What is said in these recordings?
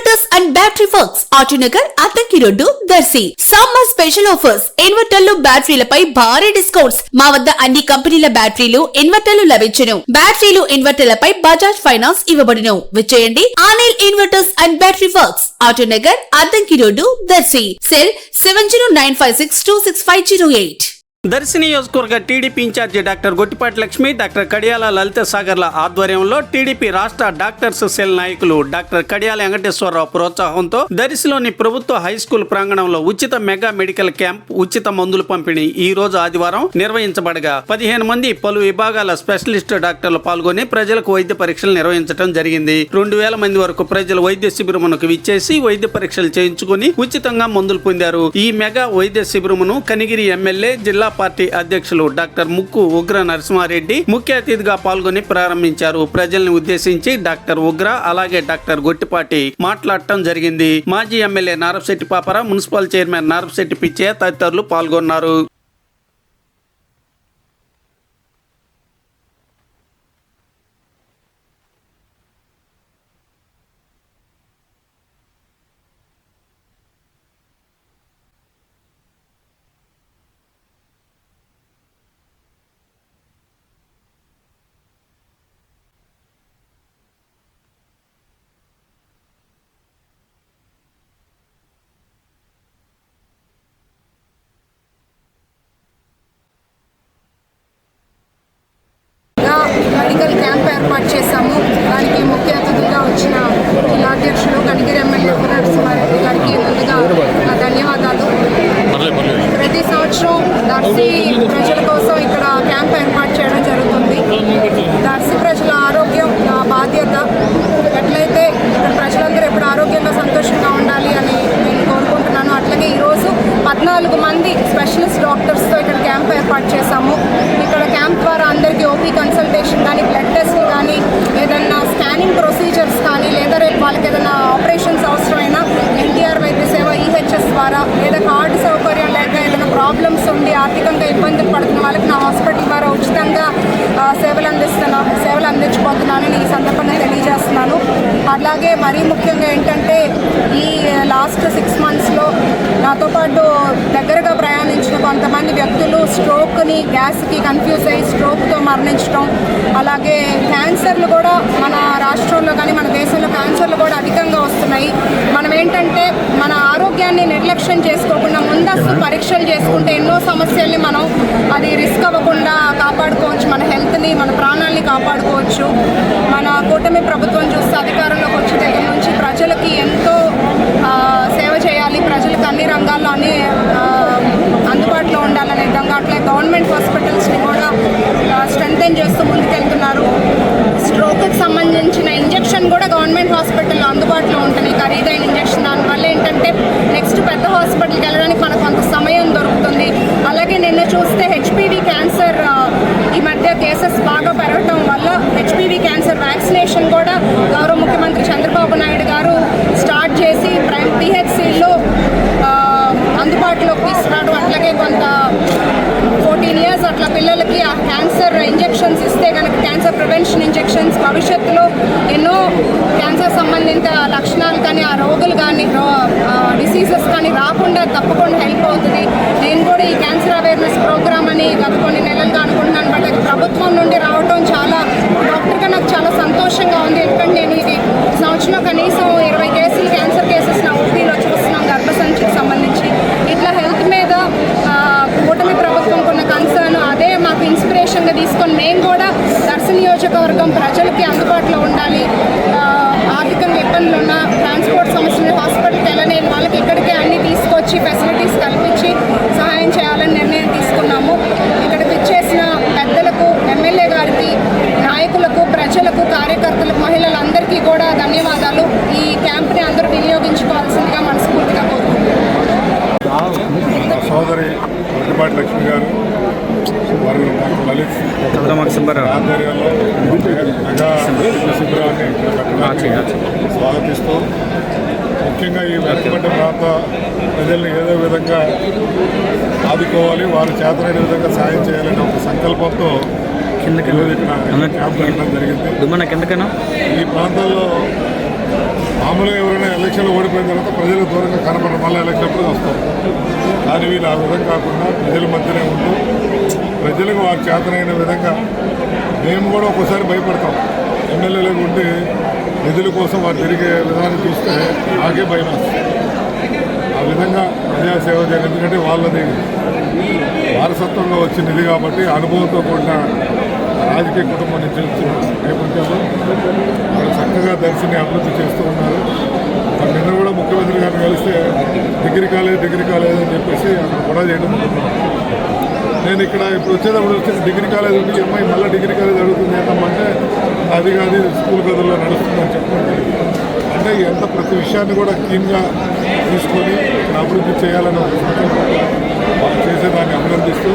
Inverters and battery works Autonagar Addanki road Darsi. Summer special offers ఇన్వర్టర్లు బ్యాటరీలపై భారీ డిస్కౌంట్స్. మా వద్ద అన్ని కంపెనీల బ్యాటరీలు ఇన్వర్టర్లు లభించును. బ్యాటరీలు ఇన్వర్టర్లపై బజాజ్ ఫైనాన్స్ ఇవ్వబడును. విచ్చేయండి Anil inverters and battery works Autonagar Addanki road Darsi. Cell 7095626508. Darsi నియోజకవర్గ TDP incharge doctor Gottipati Lakshmi, doctor Kadiyala Lalitha సాగర్ల ఆధ్వర్యంలో టీడీపీ రాష్ట్ర డాక్టర్స్ సెల్ నాయకులు డాక్టర్ కడియాల వెంకటేశ్వరరావు ప్రోత్సాహంతో దర్శిలోని ప్రభుత్వ హైస్కూల్ ప్రాంగణంలో ఉచిత మెగా మెడికల్ క్యాంప్, ఉచిత మందుల పంపిణీ ఈ రోజు ఆదివారం నిర్వహించబడగా 15 మంది పలు విభాగాల స్పెషలిస్ట్ డాక్టర్లు పాల్గొని ప్రజలకు వైద్య పరీక్షలు నిర్వహించడం జరిగింది. 2000 మంది వరకు ప్రజలు వైద్య శిబిరమునకు విచ్చేసి వైద్య పరీక్షలు చేయించుకుని ఉచితంగా మందులు పొందారు. ఈ మెగా వైద్య శిబిరమును కనిగిరి ఎమ్మెల్యే, జిల్లా పార్టీ అధ్యక్షులు డాక్టర్ ముక్కు ఉగ్ర నరసింహారెడ్డి ముఖ్య అతిథిగా పాల్గొని ప్రారంభించారు. ప్రజల్ని ఉద్దేశించి డాక్టర్ ఉగ్ర అలాగే డాక్టర్ గొట్టిపాటి మాట్లాడటం జరిగింది. మాజీ ఎమ్మెల్యే నారపశెట్టి పాపరా, మున్సిపల్ చైర్మన్ నారపశెట్టి పిచ్చయ్య తదితరులు పాల్గొన్నారు. మెడికల్ క్యాంప్ ఏర్పాటు చేశాము. దానికి ముఖ్య అతిథులుగా వచ్చిన జిల్లా అధ్యక్షులు కనిగిరి ఎమ్మెల్యే నరసింహారెడ్డి గారికి ముందుగా ధన్యవాదాలు. ప్రతి సంవత్సరం దర్శి ప్రజల కోసం ఇక్కడ క్యాంప్ ఏర్పాటు చేయడం జరుగుతుంది. దర్శి ప్రజల ఆరోగ్యం నా బాధ్యత. ఎట్లయితే ఇక్కడ ప్రజలందరూ ఎప్పుడు ఆరోగ్యంగా సంతోషంగా ఉండాలి అని నేను కోరుకుంటున్నాను. అట్లాగే ఈరోజు 14 మంది స్పెషలిస్ట్ డాక్టర్స్తో ఇక్కడ క్యాంప్ ఏర్పాటు చేశాము. ఇక్కడ క్యాంప్ ద్వారా అందరికీ ఓపీ కన్సల్టేషన్ కానీ, బ్లడ్ టెస్ట్లు కానీ, ఏదైనా స్కానింగ్ ప్రొసీజర్స్ కానీ, లేదా రేపు వాళ్ళకి ఏదైనా ఆపరేషన్స్ అవసరమైనా ఎన్టీఆర్ వైద్య సేవ ఈహెచ్ఎస్ ద్వారా, లేదా కార్డు సౌకర్యం లేక ఏదైనా ప్రాబ్లమ్స్ ఉండి ఆర్థికంగా ఇబ్బందులు పడుతున్న వాళ్ళకి నా హాస్పిటల్ ద్వారా ఉచితంగా సేవలు అందించబోతున్నానని ఈ సందర్భంగా తెలియజేస్తున్నాను. అలాగే మరీ ముఖ్యంగా ఏంటంటే ఈ లాస్ట్ 6 monthsలో నాతో పాటు దగ్గరగా ప్రయాణించిన కొంతమంది వ్యక్తులు స్ట్రోక్ని, గ్యాస్కి కన్ఫ్యూజ్ అయ్యి స్ట్రోక్తో మరణించడం, అలాగే క్యాన్సర్లు కూడా మన రాష్ట్రంలో కానీ మన దేశంలో క్యాన్సర్లు కూడా అధికంగా వస్తున్నాయి. మనం ఏంటంటే మన ఆరోగ్యాన్ని నిర్లక్ష్యం చేసుకోకుండా ముందస్తు పరీక్షలు చేసుకుంటే ఎన్నో సమస్యల్ని మనం అది రిస్క్ అవ్వకుండా కాపాడుకోవచ్చు. మన హెల్త్ని, మన ప్రాణాలని కాపాడుకోవచ్చు. మన కూటమి ప్రభుత్వం చూస్తే అధికారంలోకి వచ్చే దగ్గర నుంచి ప్రజలకి ఎంతో సేవ చేయాలి, ప్రజలకు అన్ని రంగాల్లో అన్ని అందుబాటులో ఉండాలనే విధంగా అట్లే గవర్నమెంట్ హాస్పిటల్స్ని కూడా స్ట్రెంథెన్ చేస్తూ ముందుకెళ్తున్నారు. స్ట్రోక్కి సంబంధించిన ఇంజెక్షన్ కూడా గవర్నమెంట్ హాస్పిటల్లో అందుబాటులో ఉంటుంది, ఖరీదైన ఇంజెక్షన్. దానివల్ల ఏంటంటే నెక్స్ట్ పెద్ద హాస్పిటల్కి వెళ్ళడానికి మనకు కొంత సమయం దొరుకుతుంది. అలాగే నిన్న చూస్తే హెచ్పివి క్యాన్సర్ ఈ మధ్య కేసెస్ బాగా పెరగటం వల్ల హెచ్పివి క్యాన్సర్ వ్యాక్సినేషన్ కూడా గౌరవ ముఖ్యమంత్రి చంద్రబాబు నాయుడు గారు స్టార్ట్ చేసి పిహెచ్సిలో అందుబాటులోకి తీసుకురావడం. అట్లాగే కొంత 14 years అట్లా పిల్లలకి ఆ క్యాన్సర్ ఇంజెక్షన్స్ ఇస్తే కనుక, క్యాన్సర్ ప్రివెన్షన్ ఇంజెక్షన్స్, భవిష్యత్తులో ఎన్నో క్యాన్సర్ సంబంధిత లక్షణాలు కానీ, ఆ రోగులు కానీ, డిసీజెస్ కానీ రాకుండా తప్పకుండా హెల్ప్ అవుతుంది. నేను కూడా ఈ క్యాన్సర్ అవేర్నెస్ ప్రోగ్రామ్ అని గత కొన్ని నెలలుగా అనుకుంటున్నాను. బట్ అది ప్రభుత్వం నుండి రావడం చాలా డాక్టర్గా నాకు చాలా సంతోషంగా ఉంది. ఎందుకంటే నేను ఇది సంవత్సరంలో కనీసం 20 కేసులు క్యాన్సర్ కేసెస్ నా ఓపీలో చూస్తున్నాం, గర్భసంచికి సంబంధించి. ఇట్లా హెల్త్ మీద కూటమి ప్రభుత్వం కొన్న కన్సర్న్, అదే మాకు ఇన్స్పిరేషన్గా తీసుకొని మేము కూడా దర్శి నియోజకవర్గం ప్రజలకి అందుబాటులో ఉండాలి. ఆర్థికంగా ఇబ్బందులు ఉన్న, ట్రాన్స్పోర్ట్ సమస్యలు, హాస్పిటల్కి వెళ్ళలేని వాళ్ళకి ఇక్కడికే అన్నీ తీసుకొచ్చి ఫెసిలిటీస్ కల్పించి సహాయం చేయాలని నిర్ణయం తీసుకున్నాము. ఇక్కడికి వచ్చేసిన పెద్దలకు, ఎమ్మెల్యే గారికి, నాయకులకు, ప్రజలకు, కార్యకర్తలకు, మహిళలందరికీ కూడా ధన్యవాదాలు. ఈ క్యాంప్ని అందరూ వినియోగించుకోవాల్సిందిగా మనస్ఫూర్తిగా కోరుకుంటున్నాను. సోదరి గొట్టిపాటి లక్ష్మి గారు, వారు లలిత్ ఆధ్వర్యంలో మెగా శిబిరాన్ని స్వాగతిస్తూ, ముఖ్యంగా ఈ వెనుకబడ్డ ప్రాంత ప్రజల్ని ఏదో విధంగా ఆదుకోవాలి, వారు చేతనైన విధంగా సాయం చేయాలనే ఒక సంకల్పంతో క్యాంప్ పెట్టడం జరిగింది. ఈ ప్రాంతంలో మామూలుగా ఎవరైనా ఎలక్షన్లో ఓడిపోయిన తర్వాత ప్రజలకు దూరంగా కనపడరు, మళ్ళీ ఎలక్షన్ప్పుడు వస్తారు. కానీ వీళ్ళు ఆ విధంగా కాకుండా ప్రజల మధ్యనే ఉంటూ ప్రజలకు వారి చేతనైన విధంగా, మేము కూడా ఒక్కోసారి భయపడతాం. ఎమ్మెల్యేలకు ఉండి నిధుల కోసం వారు తిరిగే విధానం చూస్తే నాకే భయం వస్తుంది. ఆ విధంగా ప్రజాసేవ చేయాలి. ఎందుకంటే వాళ్ళది వారసత్వంగా వచ్చిన నిధి కాబట్టి అనుభవంతో కూడిన రాజకీయ కుటుంబం నుంచి వచ్చిన నేపథ్యంలో వాళ్ళు చక్కగా దర్శిని అభివృద్ధి చేస్తూ ఉన్నారు. నిన్న కూడా ముఖ్యమంత్రి గారిని కలిస్తే డిగ్రీ కాలేజ్ అని చెప్పేసి అక్కడ గొడవ చేయడం. నేను ఇక్కడ ఇప్పుడు వచ్చి డిగ్రీ కాలేజ్ ఉంది, అమ్మాయి మళ్ళీ డిగ్రీ కాలేజ్ అడుగుతుంది ఏంటంటే అది కాదు స్కూల్ గదుల్లో నడుస్తుందని చెప్పండి. అంటే ఎంత ప్రతి విషయాన్ని కూడా క్లీన్గా తీసుకొని అభివృద్ధి చేయాలని ఒక సంకల్పంతో వాళ్ళు చేసేదాన్ని అభినందిస్తూ,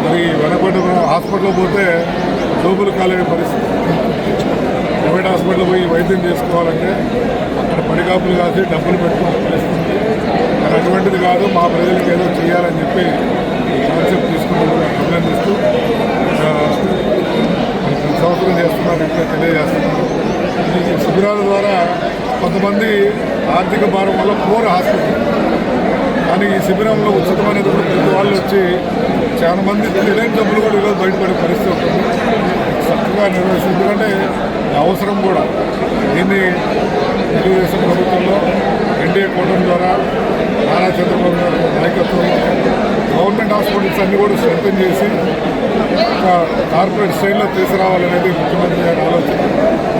మరి వెనకబడ్డ హాస్పిటల్లో పోతే జోబులు కాలేని పరిస్థితి. ప్రైవేట్ హాస్పిటల్ పోయి వైద్యం చేసుకోవాలంటే అక్కడ పడిగాపులు కాసి డబ్బులు పెట్టుకునే పరిస్థితి. కానీ అటువంటిది కాదు, మా ప్రజలకు ఏదో చేయాలని చెప్పి ఈ కాన్సెప్ట్ తీసుకున్నప్పుడు అభినందిస్తూ ప్రతి సంవత్సరం చేస్తున్నారు, ఇంకా తెలియజేస్తున్నారు. ఈ శిబిరాల ద్వారా కొంతమంది ఆర్థిక భారం వల్ల పూర్ హాస్పిటల్, కానీ ఈ శిబిరంలో ఉచితమైనది కూడా ప్రతి వాళ్ళు వచ్చి చాలా మంది తెలియని డబ్బులు కూడా ఈరోజు బయటపడే పరిస్థితి ఉంటుంది. చక్కగా నిర్వహిస్తుంది. ఎందుకంటే అవసరం కూడా దీన్ని తెలుగుదేశం ప్రభుత్వంలో ఎన్డీఏ కూటమి ద్వారా నారా చంద్రబాబు గారి నాయకత్వంలో గవర్నమెంట్ హాస్పిటల్స్ అన్నీ కూడా స్ట్రెంథెన్ చేసి ఒక కార్పొరేట్ స్టైల్లో తీసుకురావాలనేది ముఖ్యమంత్రి గారి ఆలోచన.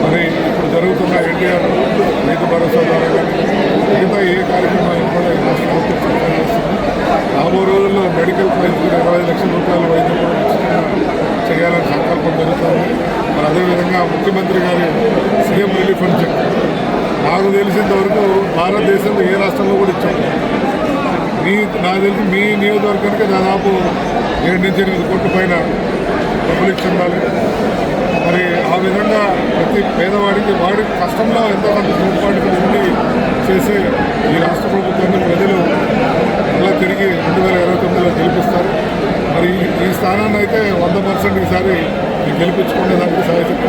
మరి ఇప్పుడు జరుగుతున్న ఎన్టీఆర్ రైతు భరోసా ద్వారా కానీ మిగతా ఏ కార్యక్రమాలను కూడా ఈ రాష్ట్ర ప్రభుత్వం చేస్తుంది. రాబో రోజుల్లో మెడికల్ ప్రైజ్ కూడా 25 లక్షల రూపాయల వైద్యం కూడా ఉచితంగా చేయాలని సంకల్పం జరుగుతుంది. మరి అదేవిధంగా ముఖ్యమంత్రి గారి సీఎం రిలీఫ్ ఫండ్ చెక్ నాకు తెలిసినంత వరకు భారతదేశంలో ఏ రాష్ట్రంలో కూడా ఇచ్చాం. నాకు తెలిసి మీ నియోజకవర్గానికి దాదాపు 7 నుంచి 8 కోట్ల పైన డబ్బులు ఇచ్చి ఉండాలి. మరి ఆ విధంగా ప్రతి పేదవాడికి వాడి కష్టంలో ఎంతో కొంత తోడ్పాటుగా ఉండి చేసే ఈ రాష్ట్ర ప్రభుత్వాన్ని ప్రజలు మళ్ళీ తిరిగి 2029లో గెలిపిస్తారు. మరి ఈ స్థానాన్ని అయితే 100% ఈసారి గెలిపించుకునే దానికి సహాయశక్తి